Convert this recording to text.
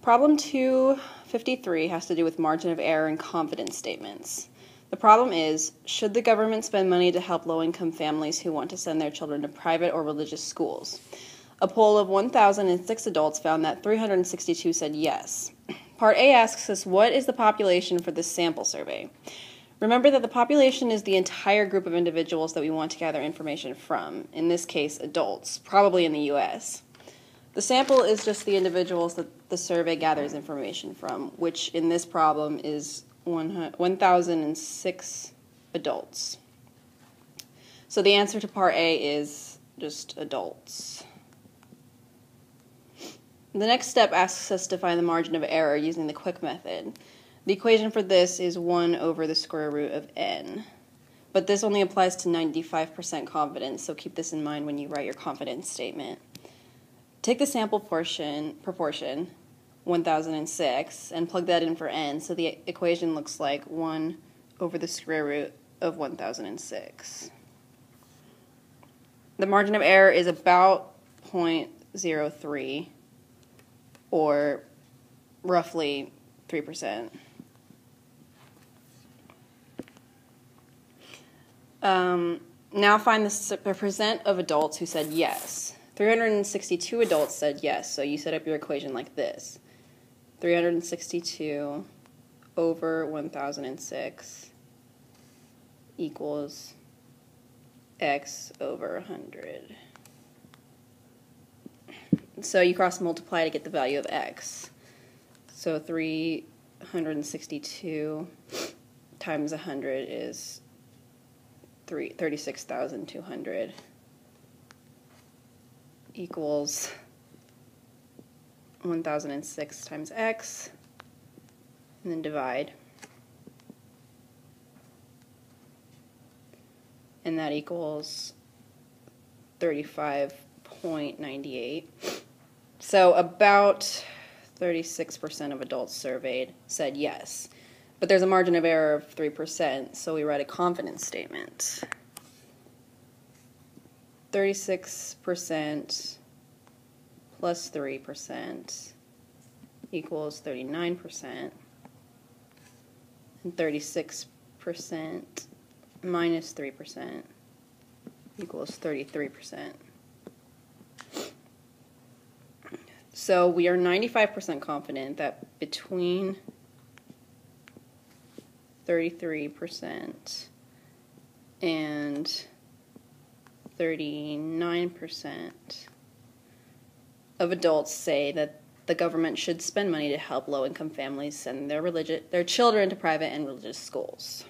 Problem 253 has to do with margin of error and confidence statements. The problem is, should the government spend money to help low-income families who want to send their children to private or religious schools? A poll of 1,006 adults found that 362 said yes. Part A asks us, what is the population for this sample survey? Remember that the population is the entire group of individuals that we want to gather information from, in this case, adults, probably in the U.S. The sample is just the individuals that the survey gathers information from, which in this problem is 1,006 adults. So the answer to part A is just adults. The next step asks us to find the margin of error using the quick method. The equation for this is 1 over the square root of n. But this only applies to 95% confidence, so keep this in mind when you write your confidence statement. Take the sample proportion, 1006, and plug that in for n, so the equation looks like 1 over the square root of 1006. The margin of error is about 0.03, or roughly 3%. Now find the percent of adults who said yes. 362 adults said yes, so you set up your equation like this. 362 over 1006 equals x over 100. So you cross multiply to get the value of x. So 362 times 100 is 36,200 equals 1006 times x, and then divide. And that equals 35.98. So about 36% of adults surveyed said yes. But there's a margin of error of 3%, so we write a confidence statement. 36% plus 3% equals 39%, and 36% minus 3% equals 33%. So we are 95% confident that between 33% and 39% of adults say that the government should spend money to help low-income families send their children to private and religious schools.